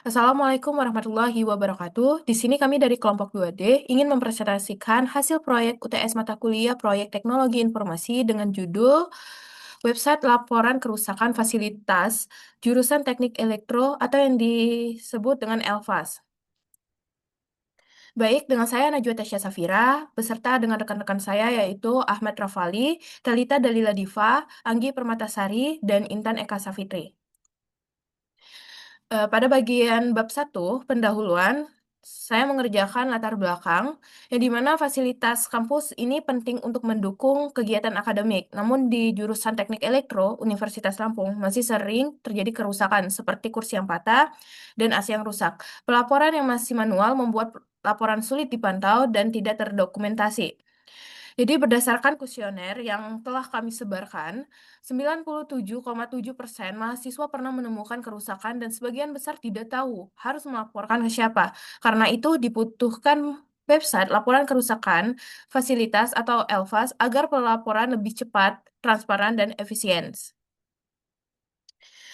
Assalamualaikum warahmatullahi wabarakatuh. Di sini kami dari kelompok 2D ingin mempresentasikan hasil proyek UTS mata kuliah Proyek Teknologi Informasi dengan judul Website Laporan Kerusakan Fasilitas Jurusan Teknik Elektro atau yang disebut dengan ELFAS. Baik, dengan saya Najwa Tasya Safira, beserta dengan rekan-rekan saya yaitu Ahmad Rafali, Talita Dalila Diva, Anggi Permatasari, dan Intan Eka Safitri. Pada bagian bab 1, pendahuluan, saya mengerjakan latar belakang, yang dimana fasilitas kampus ini penting untuk mendukung kegiatan akademik. Namun di jurusan Teknik Elektro, Universitas Lampung, masih sering terjadi kerusakan, seperti kursi yang patah dan AC yang rusak. Pelaporan yang masih manual membuat laporan sulit dipantau dan tidak terdokumentasi. Jadi berdasarkan kuesioner yang telah kami sebarkan, 97,7% mahasiswa pernah menemukan kerusakan dan sebagian besar tidak tahu harus melaporkan ke siapa. Karena itu dibutuhkan website laporan kerusakan fasilitas atau LFAS agar pelaporan lebih cepat, transparan, dan efisien.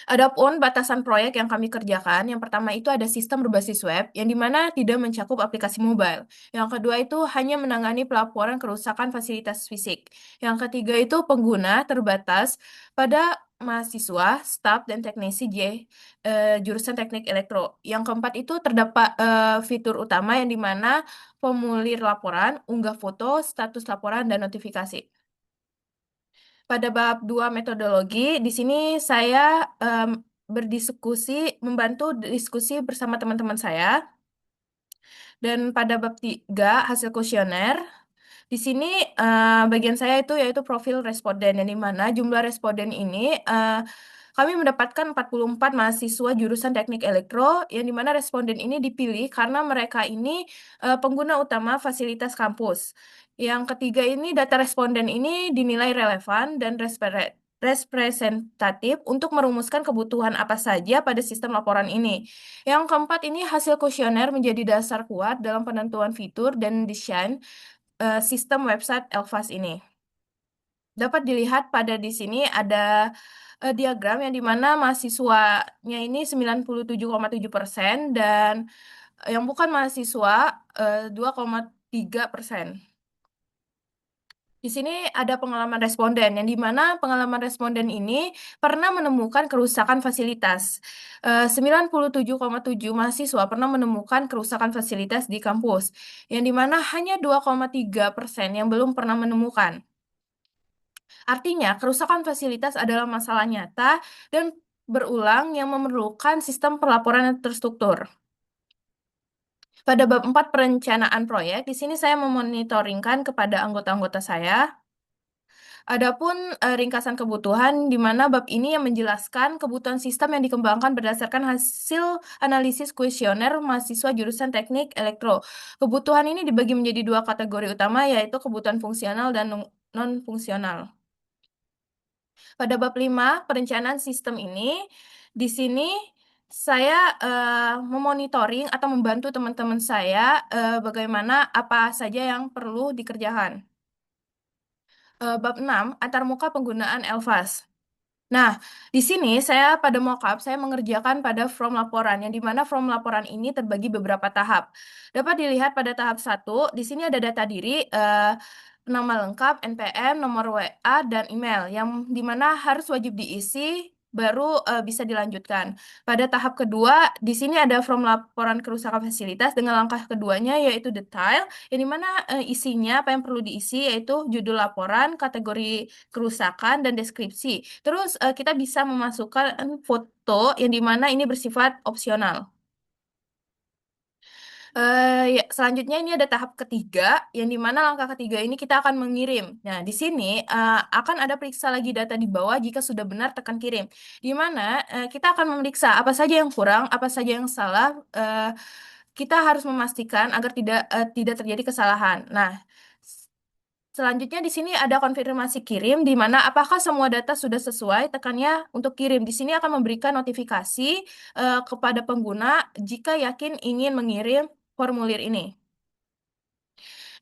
Adapun batasan proyek yang kami kerjakan, yang pertama itu ada sistem berbasis web, yang dimana tidak mencakup aplikasi mobile. Yang kedua itu hanya menangani pelaporan kerusakan fasilitas fisik. Yang ketiga itu pengguna terbatas pada mahasiswa, staf, dan teknisi jurusan teknik elektro. Yang keempat itu terdapat fitur utama yang dimana formulir laporan, unggah foto, status laporan, dan notifikasi. Pada bab 2 metodologi, di sini saya berdiskusi, membantu diskusi bersama teman-teman saya. Dan pada bab 3 hasil kuesioner, di sini bagian saya itu yaitu profil responden, yang di mana jumlah responden ini kami mendapatkan 44 mahasiswa jurusan teknik elektro, yang di mana responden ini dipilih karena mereka ini pengguna utama fasilitas kampus. Yang ketiga ini data responden ini dinilai relevan dan representatif untuk merumuskan kebutuhan apa saja pada sistem laporan ini. Yang keempat ini hasil kuesioner menjadi dasar kuat dalam penentuan fitur dan desain sistem website Elfas ini. Dapat dilihat pada di sini ada diagram yang dimana mahasiswanya ini 97,7% dan yang bukan mahasiswa 2,3%. Di sini ada pengalaman responden, yang dimana pengalaman responden ini pernah menemukan kerusakan fasilitas. 97,7 mahasiswa pernah menemukan kerusakan fasilitas di kampus, yang dimana hanya 2,3% yang belum pernah menemukan. Artinya, kerusakan fasilitas adalah masalah nyata dan berulang yang memerlukan sistem pelaporan yang terstruktur. Pada bab 4 perencanaan proyek, di sini saya memonitoringkan kepada anggota-anggota saya. Adapun ringkasan kebutuhan di mana bab ini yang menjelaskan kebutuhan sistem yang dikembangkan berdasarkan hasil analisis kuesioner mahasiswa jurusan teknik elektro. Kebutuhan ini dibagi menjadi dua kategori utama, yaitu kebutuhan fungsional dan non-fungsional. Pada bab 5 perencanaan sistem ini, di sini saya memonitoring atau membantu teman-teman saya bagaimana apa saja yang perlu dikerjakan. Bab 6 antarmuka penggunaan Elfas. Nah, di sini saya pada mockup saya mengerjakan pada form laporan, yang dimana form laporan ini terbagi beberapa tahap. Dapat dilihat pada tahap 1, di sini ada data diri, nama lengkap, NPM, nomor WA, dan email, yang dimana harus wajib diisi baru bisa dilanjutkan. Pada tahap kedua, di sini ada form laporan kerusakan fasilitas dengan langkah keduanya yaitu detail, yang dimana isinya apa yang perlu diisi yaitu judul laporan, kategori kerusakan, dan deskripsi. Terus kita bisa memasukkan foto yang dimana ini bersifat opsional. Ya, selanjutnya ini ada tahap ketiga, yang dimana langkah ketiga ini kita akan mengirim. Nah, di sini akan ada periksa lagi data di bawah, jika sudah benar tekan kirim. Di mana kita akan memeriksa apa saja yang kurang, apa saja yang salah. Kita harus memastikan agar tidak terjadi kesalahan. Nah, selanjutnya di sini ada konfirmasi kirim, di mana apakah semua data sudah sesuai, tekannya untuk kirim. Di sini akan memberikan notifikasi kepada pengguna jika yakin ingin mengirim formulir ini.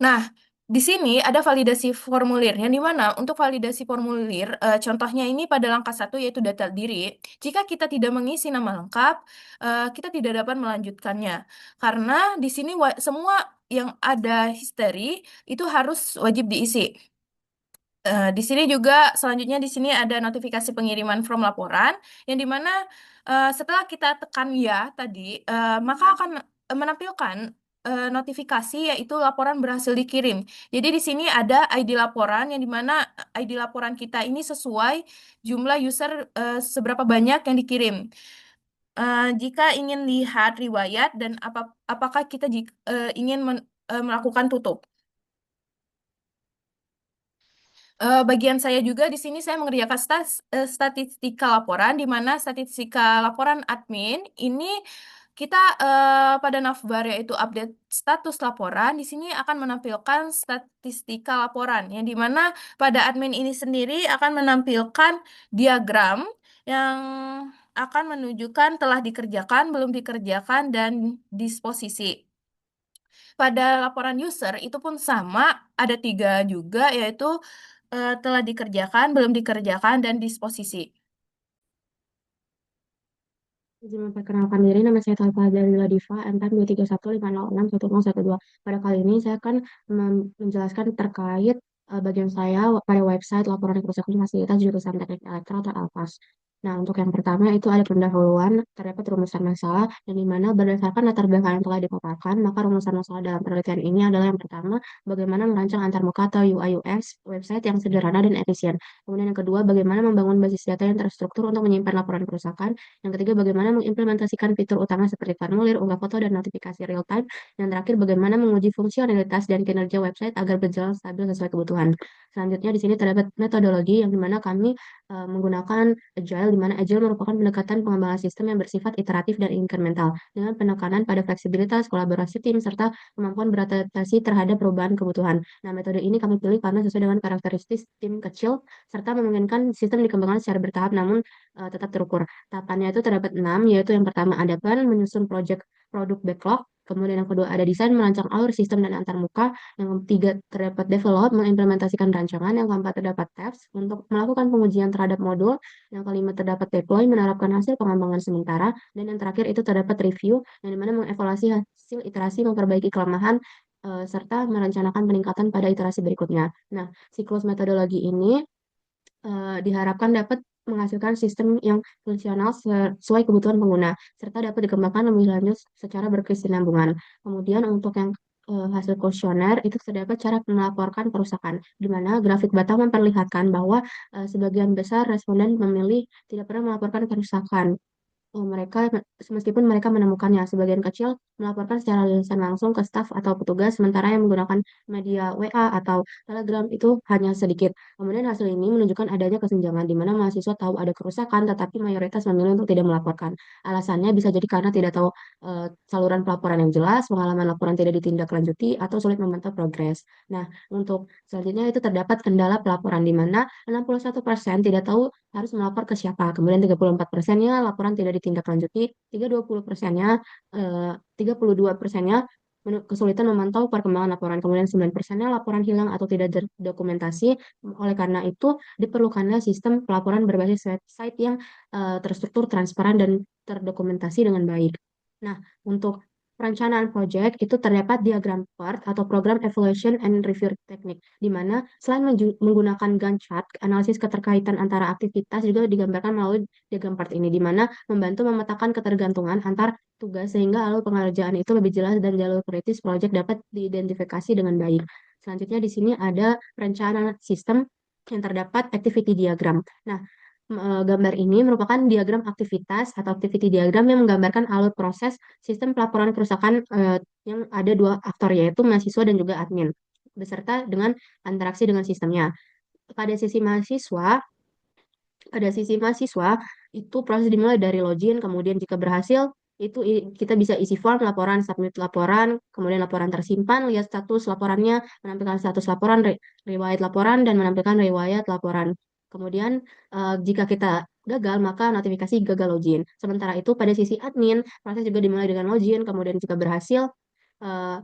Nah, Di sini ada validasi formulir, yang dimana untuk validasi formulir, contohnya ini pada langkah satu yaitu data diri. Jika kita tidak mengisi nama lengkap, kita tidak dapat melanjutkannya. Karena di sini semua yang ada history itu harus wajib diisi. Di sini juga selanjutnya di sini ada notifikasi pengiriman form laporan yang dimana setelah kita tekan ya tadi, maka akan menampilkan notifikasi yaitu laporan berhasil dikirim. Jadi di sini ada ID laporan yang dimana ID laporan kita ini sesuai jumlah user, seberapa banyak yang dikirim. Jika ingin lihat riwayat dan apakah kita ingin melakukan tutup. Bagian saya juga di sini saya mengerjakan statistika laporan, di mana statistika laporan admin ini kita pada navbar yaitu update status laporan di sini akan menampilkan statistika laporan yang di mana pada admin ini sendiri akan menampilkan diagram yang akan menunjukkan telah dikerjakan, belum dikerjakan, dan disposisi. Pada laporan user itu pun sama, ada tiga juga, yaitu telah dikerjakan, belum dikerjakan, dan disposisi. Izin memperkenalkan diri, nama saya Talfa Dalila Diva, NPM 231506112. Pada kali ini saya akan menjelaskan terkait bagian saya pada website laporan kerusakan fasilitas jurusan Teknik Elektro atau ALPAS. Nah, untuk yang pertama itu ada pendahuluan, terdapat rumusan masalah, yang dimana berdasarkan latar belakang yang telah dipaparkan, maka rumusan masalah dalam penelitian ini adalah yang pertama, bagaimana merancang antarmuka atau UI UX website yang sederhana dan efisien. Kemudian yang kedua, bagaimana membangun basis data yang terstruktur untuk menyimpan laporan kerusakan. Yang ketiga, bagaimana mengimplementasikan fitur utama seperti formulir, unggah foto, dan notifikasi real time. Yang terakhir, bagaimana menguji fungsionalitas dan kinerja website agar berjalan stabil sesuai kebutuhan. Selanjutnya, di sini terdapat metodologi yang dimana kami menggunakan Agile, di mana Agile merupakan pendekatan pengembangan sistem yang bersifat iteratif dan inkremental, dengan penekanan pada fleksibilitas, kolaborasi tim, serta kemampuan beradaptasi terhadap perubahan kebutuhan. Nah, metode ini kami pilih karena sesuai dengan karakteristik tim kecil, serta memungkinkan sistem dikembangkan secara bertahap namun tetap terukur. Tahapannya itu terdapat 6, yaitu yang pertama ada plan, menyusun produk backlog, kemudian yang kedua ada desain, merancang alur sistem dan antarmuka, yang ketiga terdapat develop, mengimplementasikan rancangan, yang keempat terdapat test, untuk melakukan pengujian terhadap modul, yang kelima terdapat deploy, menerapkan hasil pengembangan sementara, dan yang terakhir itu terdapat review, yang dimana mengevaluasi hasil iterasi, memperbaiki kelemahan, serta merencanakan peningkatan pada iterasi berikutnya. Nah, siklus metodologi ini diharapkan dapat menghasilkan sistem yang fungsional sesuai kebutuhan pengguna, serta dapat dikembangkan lebih lanjut secara berkesinambungan. Kemudian untuk yang hasil kuesioner itu terdapat cara melaporkan kerusakan, di mana grafik batang memperlihatkan bahwa sebagian besar responden memilih tidak pernah melaporkan kerusakan. Mereka meskipun mereka menemukannya, sebagian kecil melaporkan secara lisan langsung ke staf atau petugas, sementara yang menggunakan media WA atau Telegram itu hanya sedikit. Kemudian hasil ini menunjukkan adanya kesenjangan di mana mahasiswa tahu ada kerusakan, tetapi mayoritas memilih untuk tidak melaporkan. Alasannya bisa jadi karena tidak tahu saluran pelaporan yang jelas, pengalaman laporan tidak ditindaklanjuti, atau sulit memantau progres. Nah, untuk selanjutnya itu terdapat kendala pelaporan di mana 61% tidak tahu harus melapor ke siapa. Kemudian 34%-nya laporan tidak ditindaklanjuti, 20%-nya 32%-nya kesulitan memantau perkembangan laporan. Kemudian 9%-nya laporan hilang atau tidak terdokumentasi. Oleh karena itu, diperlukannya sistem pelaporan berbasis website yang terstruktur, transparan, dan terdokumentasi dengan baik. Nah, untuk perencanaan project itu terdapat diagram PERT atau Program Evaluation and Review Technique, di mana selain menggunakan Gantt chart, analisis keterkaitan antara aktivitas juga digambarkan melalui diagram PERT ini, di mana membantu memetakan ketergantungan antar tugas sehingga alur pengerjaan itu lebih jelas dan jalur kritis project dapat diidentifikasi dengan baik. Selanjutnya di sini ada perencanaan sistem yang terdapat activity diagram. Nah, gambar ini merupakan diagram aktivitas atau activity diagram yang menggambarkan alur proses sistem pelaporan kerusakan yang ada dua aktor yaitu mahasiswa dan juga admin beserta dengan interaksi dengan sistemnya. Pada sisi mahasiswa, pada sisi mahasiswa itu proses dimulai dari login, kemudian jika berhasil itu kita bisa isi form laporan, submit laporan, kemudian laporan tersimpan, lihat status laporannya, menampilkan status laporan, riwayat laporan, dan menampilkan riwayat laporan. Kemudian jika kita gagal, maka notifikasi gagal login. Sementara itu pada sisi admin, proses juga dimulai dengan login, kemudian jika berhasil, eh,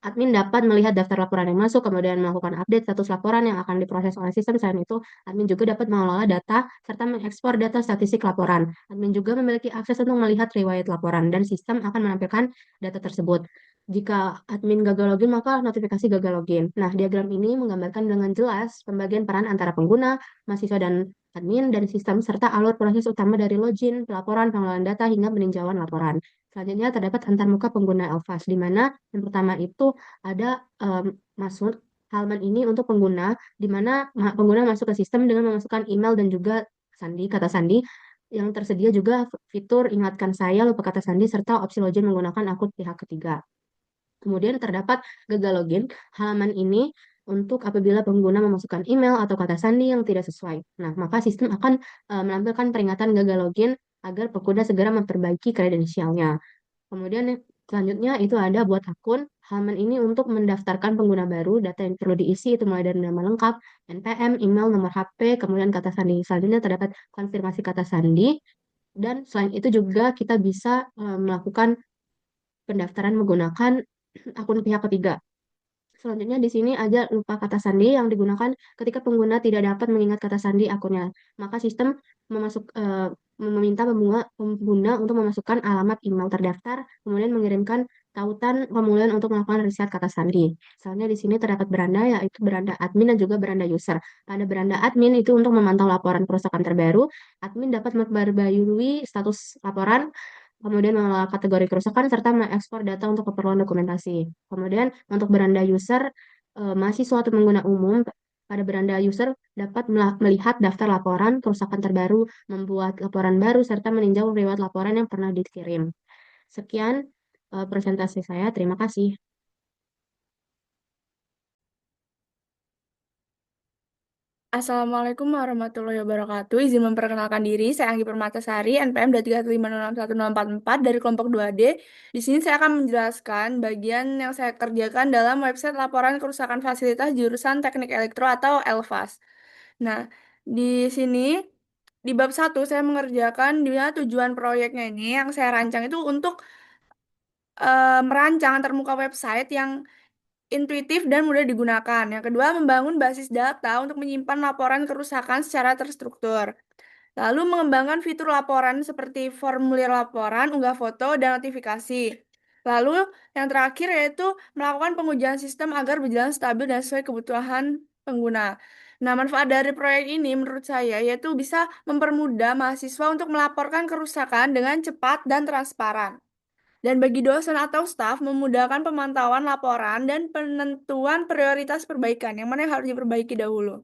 admin dapat melihat daftar laporan yang masuk, kemudian melakukan update status laporan yang akan diproses oleh sistem. Selain itu, admin juga dapat mengelola data serta mengekspor data statistik laporan. Admin juga memiliki akses untuk melihat riwayat laporan dan sistem akan menampilkan data tersebut. Jika admin gagal login, maka notifikasi gagal login. Nah, diagram ini menggambarkan dengan jelas pembagian peran antara pengguna, mahasiswa dan admin, dan sistem, serta alur proses utama dari login, pelaporan, pengelolaan data, hingga peninjauan laporan. Selanjutnya terdapat antarmuka pengguna Elfas, di mana yang pertama itu ada masuk halaman ini untuk pengguna, di mana pengguna masuk ke sistem dengan memasukkan email dan juga sandi, kata sandi, yang tersedia juga fitur ingatkan saya lupa kata sandi serta opsi login menggunakan akun pihak ketiga. Kemudian terdapat gagal login. Halaman ini untuk apabila pengguna memasukkan email atau kata sandi yang tidak sesuai. Nah, maka sistem akan menampilkan peringatan gagal login agar pengguna segera memperbaiki kredensialnya. Kemudian selanjutnya itu ada buat akun. Halaman ini untuk mendaftarkan pengguna baru, data yang perlu diisi itu mulai dari nama lengkap, NPM, email, nomor HP, kemudian kata sandi. Selanjutnya terdapat konfirmasi kata sandi. Dan selain itu juga kita bisa melakukan pendaftaran menggunakan akun pihak ketiga. Selanjutnya di sini ada lupa kata sandi yang digunakan ketika pengguna tidak dapat mengingat kata sandi akunnya. Maka sistem meminta pengguna untuk memasukkan alamat email terdaftar, kemudian mengirimkan tautan pemulihan untuk melakukan reset kata sandi. Misalnya di sini terdapat beranda, yaitu beranda admin dan juga beranda user. Pada beranda admin itu untuk memantau laporan kerusakan terbaru, admin dapat memperbarui status laporan, kemudian mengelola kategori kerusakan, serta mengekspor data untuk keperluan dokumentasi. Kemudian untuk beranda user, mahasiswa atau pengguna umum pada beranda user dapat melihat daftar laporan kerusakan terbaru, membuat laporan baru, serta meninjau riwayat laporan yang pernah dikirim. Sekian presentasi saya. Terima kasih. Assalamualaikum warahmatullahi wabarakatuh. Izin memperkenalkan diri, saya Anggi Permatasari, NPM 235061064 dari kelompok 2D. Di sini saya akan menjelaskan bagian yang saya kerjakan dalam website laporan kerusakan fasilitas jurusan Teknik Elektro atau LFAS. Nah, di sini di bab satu saya mengerjakan di mana tujuan proyeknya ini yang saya rancang itu untuk merancang antarmuka website yang intuitif dan mudah digunakan. Yang kedua, membangun basis data untuk menyimpan laporan kerusakan secara terstruktur. Lalu mengembangkan fitur laporan seperti formulir laporan, unggah foto, dan notifikasi. Lalu yang terakhir yaitu melakukan pengujian sistem agar berjalan stabil dan sesuai kebutuhan pengguna. Nah, manfaat dari proyek ini menurut saya yaitu bisa mempermudah mahasiswa untuk melaporkan kerusakan dengan cepat dan transparan. Dan bagi dosen atau staf, memudahkan pemantauan laporan dan penentuan prioritas perbaikan, yang mana yang harus diperbaiki dahulu.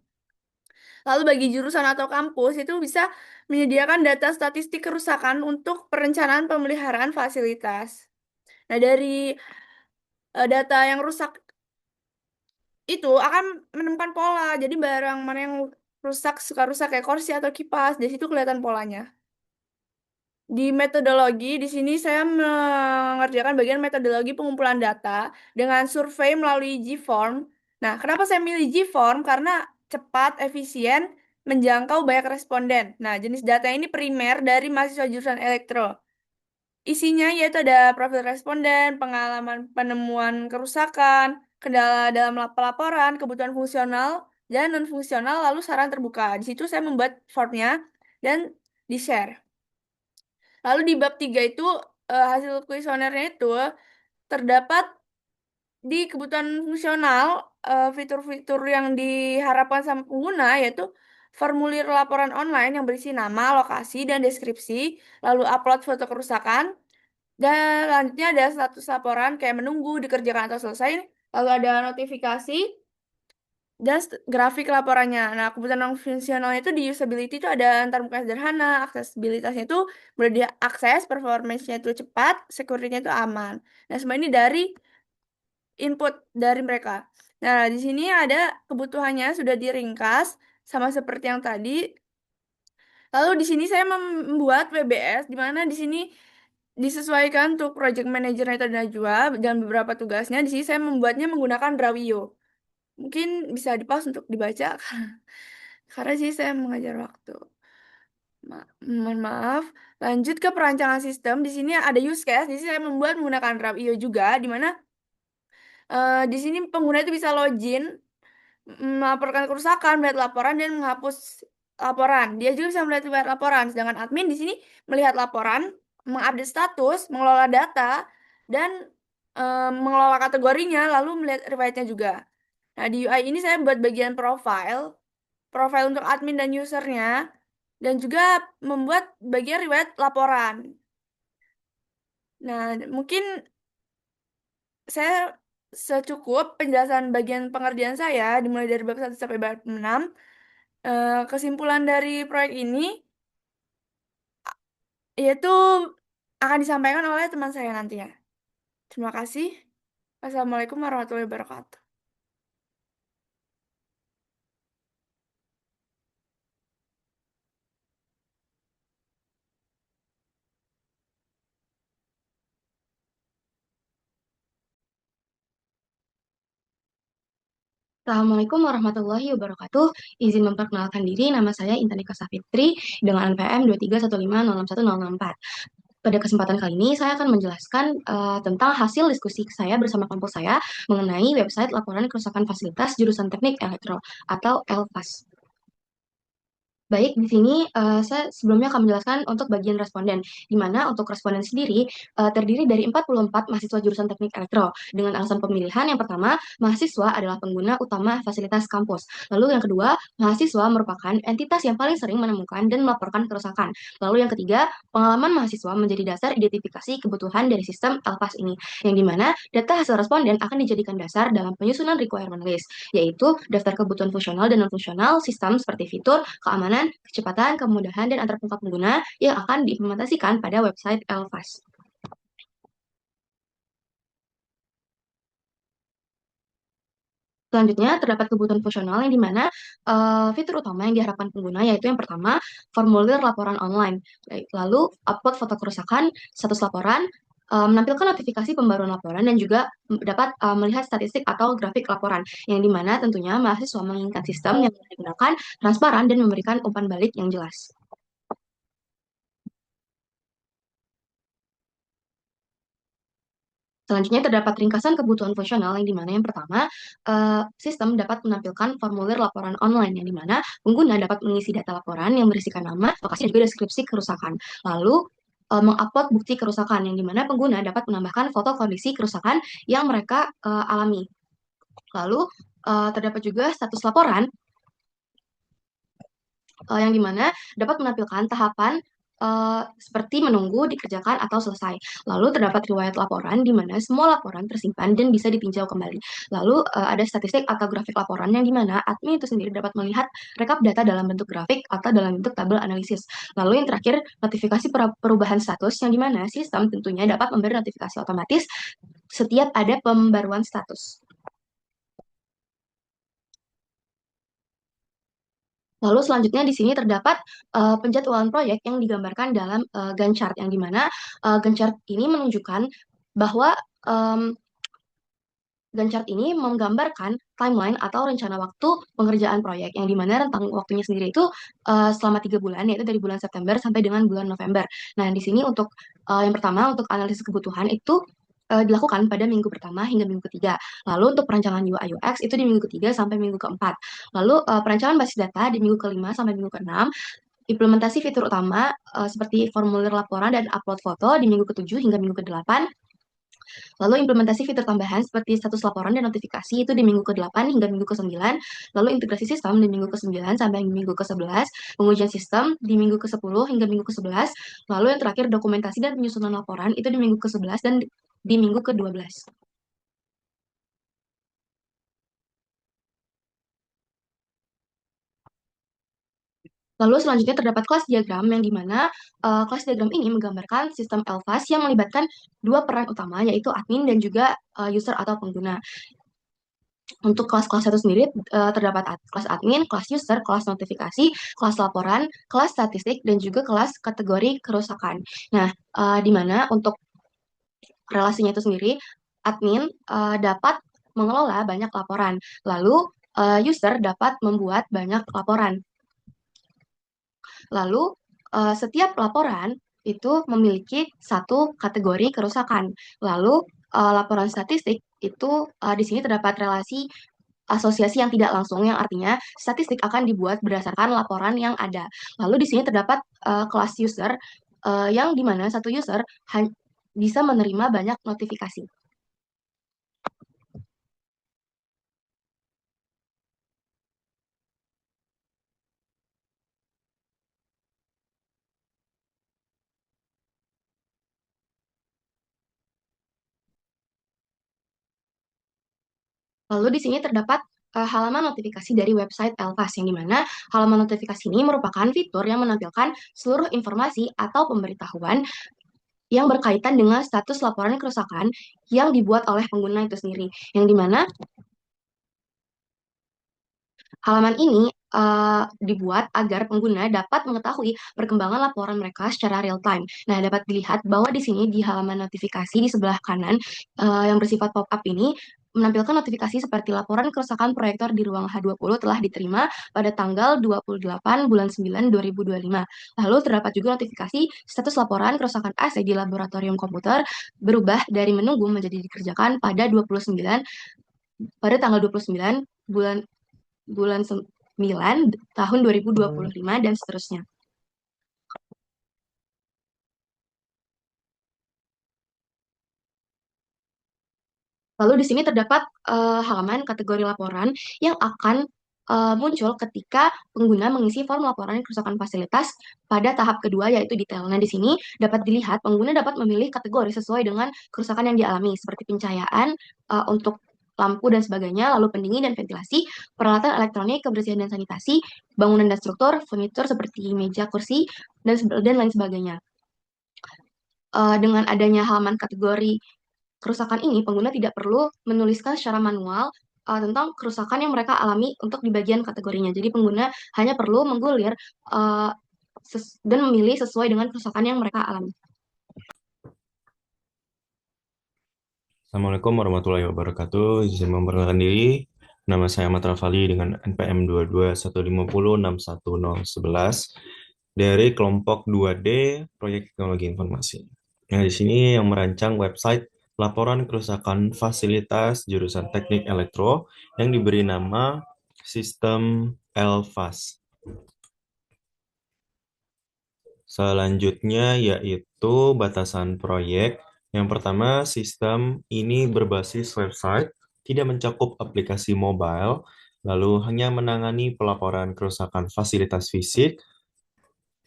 Lalu bagi jurusan atau kampus, itu bisa menyediakan data statistik kerusakan untuk perencanaan pemeliharaan fasilitas. Nah, dari data yang rusak itu akan menemukan pola. Jadi barang mana yang rusak, suka rusak kayak kursi atau kipas, dari situ kelihatan polanya. Di metodologi, di sini saya mengerjakan bagian metodologi pengumpulan data dengan survei melalui G-Form. Nah, kenapa saya milih G-Form? Karena cepat, efisien, menjangkau banyak responden. Nah, jenis data ini primer dari mahasiswa jurusan elektro. Isinya yaitu ada profil responden, pengalaman penemuan kerusakan, kendala dalam pelaporan, kebutuhan fungsional, dan non-fungsional, lalu saran terbuka. Di situ saya membuat formnya dan di-share. Lalu di bab 3 itu hasil kuesionernya itu terdapat di kebutuhan fungsional fitur-fitur yang diharapkan sama pengguna yaitu formulir laporan online yang berisi nama, lokasi, dan deskripsi, lalu upload foto kerusakan, dan selanjutnya ada status laporan kayak menunggu, dikerjakan atau selesai, lalu ada notifikasi, dan grafik laporannya. Nah, kebutuhan non fungsionalnya itu di usability itu ada antarmuka sederhana, aksesibilitasnya itu mudah diakses, performance-nya itu cepat, security-nya itu aman. Nah, semua ini dari input dari mereka. Nah, di sini ada kebutuhannya sudah diringkas sama seperti yang tadi. Lalu di sini saya membuat WBS di mana di sini disesuaikan untuk project manager itu Najwa dan beberapa tugasnya. Di sini saya membuatnya menggunakan Drawio. Mungkin bisa di-pause untuk dibaca karena sih saya mengajar waktu. Mohon maaf. Lanjut ke perancangan sistem. Di sini ada use case. Di sini saya membuat menggunakan Drawio juga, di mana Di sini pengguna itu bisa login, melaporkan kerusakan, melihat laporan, dan menghapus laporan. Dia juga bisa melihat laporan. Sedangkan admin di sini melihat laporan, mengupdate status, mengelola data, dan mengelola kategorinya, lalu melihat riwayatnya juga. Nah, di UI ini saya buat bagian profile untuk admin dan usernya, dan juga membuat bagian riwayat laporan. Nah, mungkin saya secukup penjelasan bagian pengerjaan saya, dimulai dari bab 1 sampai bab 6. Kesimpulan dari proyek ini yaitu akan disampaikan oleh teman saya nantinya. Terima kasih. Wassalamualaikum warahmatullahi wabarakatuh. Assalamualaikum warahmatullahi wabarakatuh. Izin memperkenalkan diri, nama saya Intanika Safitri dengan NPM 23150610664. Pada kesempatan kali ini, saya akan menjelaskan tentang hasil diskusi saya bersama kelompok saya mengenai website laporan kerusakan fasilitas jurusan Teknik Elektro atau LFAS. Baik, di sini saya sebelumnya akan menjelaskan untuk bagian responden, di mana untuk responden sendiri terdiri dari 44 mahasiswa jurusan Teknik Elektro. Dengan alasan pemilihan, yang pertama, mahasiswa adalah pengguna utama fasilitas kampus. Lalu yang kedua, mahasiswa merupakan entitas yang paling sering menemukan dan melaporkan kerusakan. Lalu yang ketiga, pengalaman mahasiswa menjadi dasar identifikasi kebutuhan dari sistem LPAS ini, yang dimana data hasil responden akan dijadikan dasar dalam penyusunan requirement list, yaitu daftar kebutuhan fungsional dan non-fungsional sistem seperti fitur, keamanan, kecepatan, kemudahan, dan antarmuka pengguna yang akan diimplementasikan pada website LFAS. Selanjutnya, terdapat kebutuhan fungsional yang dimana fitur utama yang diharapkan pengguna yaitu yang pertama, formulir laporan online. Lalu, upload foto kerusakan, status laporan, menampilkan notifikasi pembaruan laporan, dan juga dapat melihat statistik atau grafik laporan, yang dimana tentunya mahasiswa menginginkan sistem yang digunakan transparan dan memberikan umpan balik yang jelas. Selanjutnya terdapat ringkasan kebutuhan fungsional yang dimana yang pertama, sistem dapat menampilkan formulir laporan online yang dimana pengguna dapat mengisi data laporan yang berisikan nama, lokasi, dan juga deskripsi kerusakan. Lalu mengupload bukti kerusakan yang dimana pengguna dapat menambahkan foto kondisi kerusakan yang mereka alami. Lalu terdapat juga status laporan yang dimana dapat menampilkan tahapan seperti menunggu, dikerjakan, atau selesai. Lalu terdapat riwayat laporan di mana semua laporan tersimpan dan bisa ditinjau kembali. Lalu ada statistik atau grafik laporan yang dimana admin itu sendiri dapat melihat rekap data dalam bentuk grafik atau dalam bentuk tabel analisis. Lalu yang terakhir, notifikasi perubahan status yang dimana sistem tentunya dapat memberi notifikasi otomatis setiap ada pembaruan status. Lalu selanjutnya di sini terdapat penjadwalan proyek yang digambarkan dalam Gantt chart, yang dimana Gantt chart ini menunjukkan bahwa Gantt chart ini menggambarkan timeline atau rencana waktu pengerjaan proyek, yang dimana rentang waktunya sendiri itu selama 3 bulan, yaitu dari bulan September sampai dengan bulan November. Nah, di sini untuk yang pertama, untuk analisis kebutuhan itu dilakukan pada minggu pertama hingga minggu ketiga. Lalu untuk perancangan UI UX itu di minggu ketiga sampai minggu keempat. Lalu perancangan basis data di minggu kelima sampai minggu keenam. Implementasi fitur utama seperti formulir laporan dan upload foto di minggu ketujuh hingga minggu kedelapan. Lalu implementasi fitur tambahan seperti status laporan dan notifikasi itu di minggu ke-8 hingga minggu ke-9. Lalu integrasi sistem di minggu ke-9 sampai minggu ke-11. Pengujian sistem di minggu ke-10 hingga minggu ke-11. Lalu yang terakhir dokumentasi dan penyusunan laporan itu di minggu ke-11 dan di minggu ke-12. Lalu selanjutnya terdapat kelas diagram yang dimana kelas diagram ini menggambarkan sistem LVAS yang melibatkan dua peran utama yaitu admin dan juga user atau pengguna. Untuk kelas-kelas itu sendiri terdapat kelas admin, kelas user, kelas notifikasi, kelas laporan, kelas statistik, dan juga kelas kategori kerusakan. Nah, di mana untuk relasinya itu sendiri, admin dapat mengelola banyak laporan, lalu user dapat membuat banyak laporan. Lalu, setiap laporan itu memiliki satu kategori kerusakan. Lalu, laporan statistik itu di sini terdapat relasi asosiasi yang tidak langsung, yang artinya statistik akan dibuat berdasarkan laporan yang ada. Lalu di sini terdapat kelas user yang dimana satu user bisa menerima banyak notifikasi. Lalu di sini terdapat halaman notifikasi dari website Elvas, yang dimana halaman notifikasi ini merupakan fitur yang menampilkan seluruh informasi atau pemberitahuan yang berkaitan dengan status laporan kerusakan yang dibuat oleh pengguna itu sendiri. Yang dimana halaman ini dibuat agar pengguna dapat mengetahui perkembangan laporan mereka secara real time. Nah, dapat dilihat bahwa di sini di halaman notifikasi di sebelah kanan yang bersifat pop-up ini menampilkan notifikasi seperti laporan kerusakan proyektor di ruang H20 telah diterima pada tanggal 28 bulan 9 2025. Lalu terdapat juga notifikasi status laporan kerusakan AC di laboratorium komputer berubah dari menunggu menjadi dikerjakan pada tanggal 29 bulan bulan 9 tahun 2025 dan seterusnya. Lalu di sini terdapat halaman kategori laporan yang akan muncul ketika pengguna mengisi form laporan kerusakan fasilitas pada tahap kedua, yaitu detail. Nah, di sini dapat dilihat pengguna dapat memilih kategori sesuai dengan kerusakan yang dialami, seperti pencahayaan untuk lampu dan sebagainya, lalu pendingin dan ventilasi, peralatan elektronik, kebersihan dan sanitasi, bangunan dan struktur, furnitur seperti meja, kursi, dan lain sebagainya. Dengan adanya halaman kategori kerusakan ini, pengguna tidak perlu menuliskan secara manual tentang kerusakan yang mereka alami untuk di bagian kategorinya. Jadi pengguna hanya perlu menggulir uh, dan memilih sesuai dengan kerusakan yang mereka alami. Assalamualaikum warahmatullahi wabarakatuh. Izin memperkenalkan diri. Nama saya Ahmad Rafali dengan NPM 22150611011 dari kelompok 2D Proyek Teknologi Informasi. Nah, di sini yang merancang website laporan kerusakan fasilitas jurusan Teknik Elektro yang diberi nama Sistem Elvas. Selanjutnya yaitu batasan proyek. Yang pertama, sistem ini berbasis website, tidak mencakup aplikasi mobile, lalu hanya menangani pelaporan kerusakan fasilitas fisik.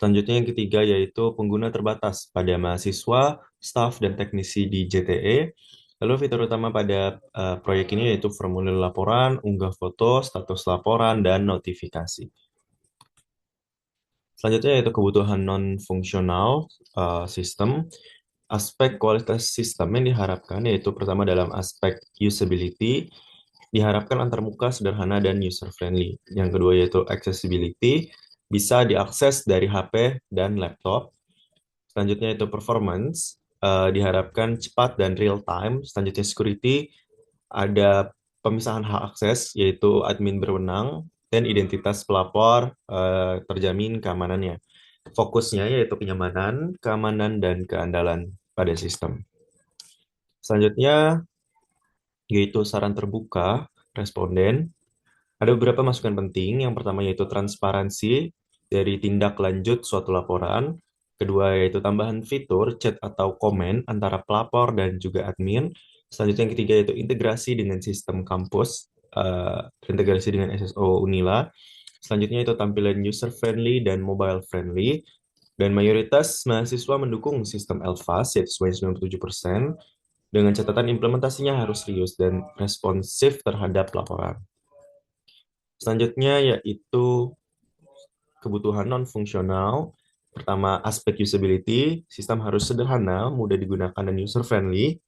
Selanjutnya yang ketiga yaitu pengguna terbatas pada mahasiswa, staf, dan teknisi di JTE. Lalu fitur utama pada proyek ini yaitu formulir laporan, unggah foto, status laporan, dan notifikasi. Selanjutnya yaitu kebutuhan non-fungsional sistem. Aspek kualitas sistem yang diharapkan yaitu pertama dalam aspek usability, diharapkan antarmuka sederhana dan user-friendly. Yang kedua yaitu accessibility, bisa diakses dari HP dan laptop. Selanjutnya yaitu performance, diharapkan cepat dan real-time. Selanjutnya security, ada pemisahan hak akses, yaitu admin berwenang, dan identitas pelapor terjamin keamanannya. Fokusnya yaitu kenyamanan, keamanan, dan keandalan pada sistem. Selanjutnya yaitu saran terbuka responden. Ada beberapa masukan penting. Yang pertama yaitu transparansi dari tindak lanjut suatu laporan. Kedua yaitu tambahan fitur chat atau komen antara pelapor dan juga admin. Selanjutnya yang ketiga yaitu integrasi dengan sistem kampus, integrasi dengan SSO Unila. Selanjutnya itu tampilan user-friendly dan mobile-friendly. Dan mayoritas mahasiswa mendukung sistem Elvas, yaitu sebanyak 97%, dengan catatan implementasinya harus serius dan responsif terhadap laporan. Selanjutnya yaitu kebutuhan non-fungsional. Pertama, aspek usability. Sistem harus sederhana, mudah digunakan, dan user-friendly.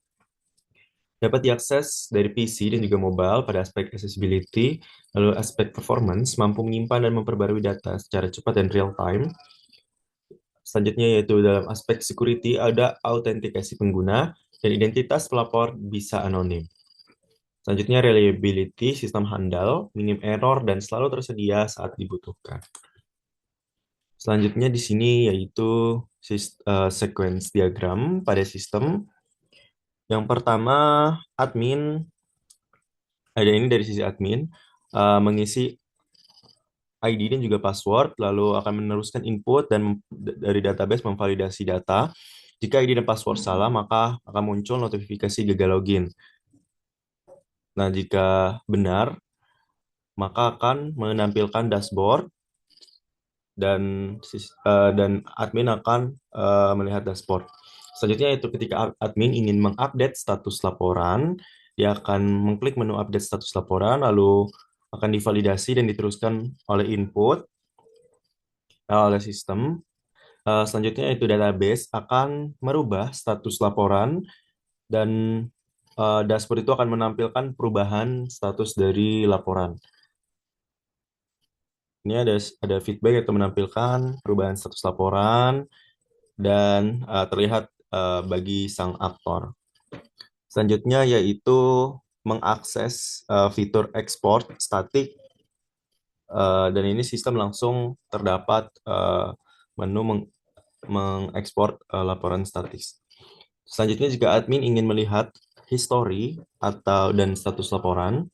Dapat diakses dari PC dan juga mobile pada aspek accessibility, lalu aspek performance, mampu menyimpan dan memperbarui data secara cepat dan real time. Selanjutnya yaitu dalam aspek security, ada autentikasi pengguna, dan identitas pelapor bisa anonim. Selanjutnya reliability, sistem handal, minim error, dan selalu tersedia saat dibutuhkan. Selanjutnya di sini yaitu sequence diagram pada sistem. Yang pertama, admin Ada ini dari sisi admin, mengisi ID dan juga password, lalu akan meneruskan input dan dari database memvalidasi data. Jika ID dan password salah, maka akan muncul notifikasi gagal login. Nah, jika benar, maka akan menampilkan dashboard dan dan admin akan melihat dashboard. Selanjutnya itu ketika admin ingin mengupdate status laporan, dia akan mengklik menu update status laporan, lalu akan divalidasi dan diteruskan oleh input oleh sistem. Selanjutnya itu database akan merubah status laporan dan dashboard itu akan menampilkan perubahan status dari laporan. Ini ada feedback atau menampilkan perubahan status laporan dan terlihat bagi sang aktor. Selanjutnya yaitu mengakses fitur export statik dan ini sistem langsung terdapat menu mengekspor laporan statik. Selanjutnya jika admin ingin melihat history dan status laporan,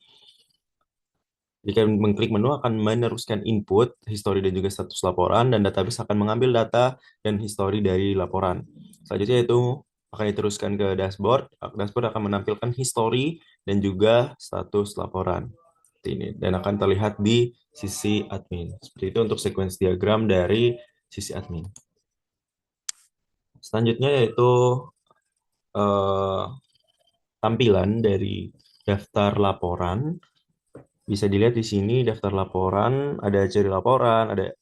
jika mengklik menu akan meneruskan input, history dan juga status laporan, dan database akan mengambil data dan history dari laporan. Selanjutnya itu akan diteruskan ke dashboard. Dashboard akan menampilkan history dan juga status laporan. Seperti ini. Dan akan terlihat di sisi admin. Seperti itu untuk sequence diagram dari sisi admin. Selanjutnya yaitu tampilan dari daftar laporan. Bisa dilihat di sini daftar laporan, ada ciri laporan, ada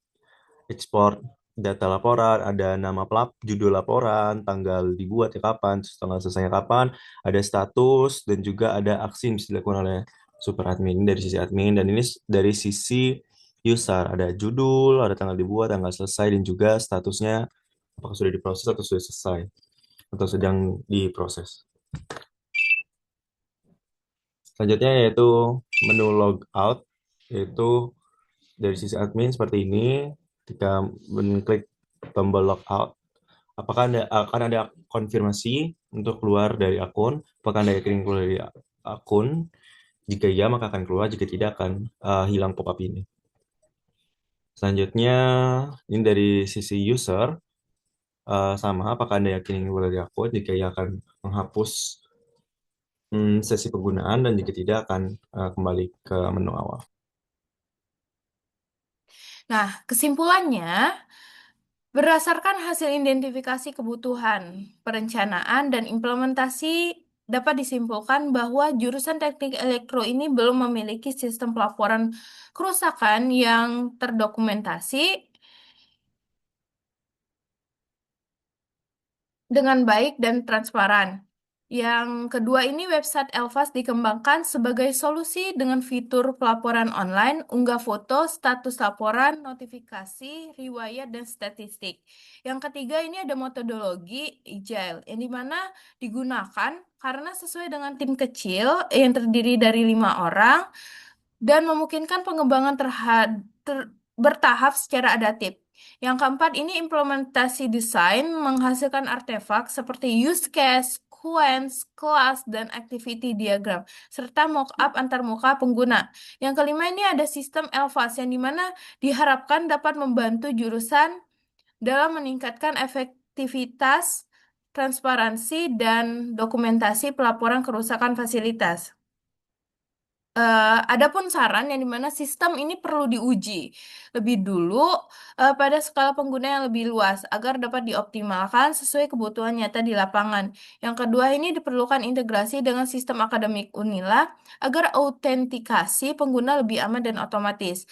ekspor data laporan, ada nama judul laporan, tanggal dibuatnya kapan, tanggal selesainya kapan, ada status, dan juga ada aksi yang bisa dilakukan oleh super admin dari sisi admin, dan ini dari sisi user, ada judul, ada tanggal dibuat, tanggal selesai, dan juga statusnya apakah sudah diproses atau sudah selesai, atau sedang diproses. Selanjutnya yaitu menu logout, yaitu dari sisi admin seperti ini. Ketika mengklik tombol logout, apakah akan ada konfirmasi untuk keluar dari akun, apakah Anda ingin keluar dari akun? Jika iya, maka akan keluar, jika tidak akan hilang pop-up ini. Selanjutnya, ini dari sisi user, sama, apakah Anda yakin ingin keluar dari akun? Jika iya akan menghapus sesi penggunaan, dan jika tidak akan kembali ke menu awal. Nah, kesimpulannya, berdasarkan hasil identifikasi kebutuhan, perencanaan, dan implementasi, dapat disimpulkan bahwa jurusan teknik elektro ini belum memiliki sistem pelaporan kerusakan yang terdokumentasi dengan baik dan transparan. Yang kedua ini website Elvas dikembangkan sebagai solusi dengan fitur pelaporan online, unggah foto, status laporan, notifikasi, riwayat, dan statistik. Yang ketiga ini ada metodologi Agile, yang dimana digunakan karena sesuai dengan tim kecil yang terdiri dari 5 orang dan memungkinkan pengembangan bertahap secara adaptif. Yang keempat, ini implementasi desain menghasilkan artefak seperti use case, sequence, class, dan activity diagram, serta mockup antarmuka pengguna. Yang kelima, ini ada sistem Elvas, yang dimana diharapkan dapat membantu jurusan dalam meningkatkan efektivitas, transparansi, dan dokumentasi pelaporan kerusakan fasilitas. Adapun saran yang dimana sistem ini perlu diuji lebih dulu pada skala pengguna yang lebih luas agar dapat dioptimalkan sesuai kebutuhan nyata di lapangan. Yang kedua ini diperlukan integrasi dengan sistem akademik Unila agar autentikasi pengguna lebih aman dan otomatis.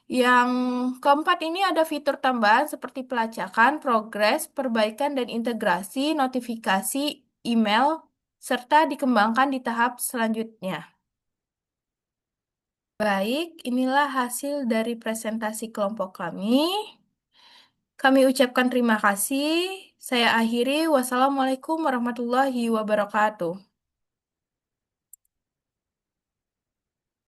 Yang keempat ini ada fitur tambahan seperti pelacakan, progres, perbaikan, dan integrasi notifikasi email serta dikembangkan di tahap selanjutnya. Baik, inilah hasil dari presentasi kelompok kami. Kami ucapkan terima kasih. Saya akhiri. Wassalamualaikum warahmatullahi wabarakatuh.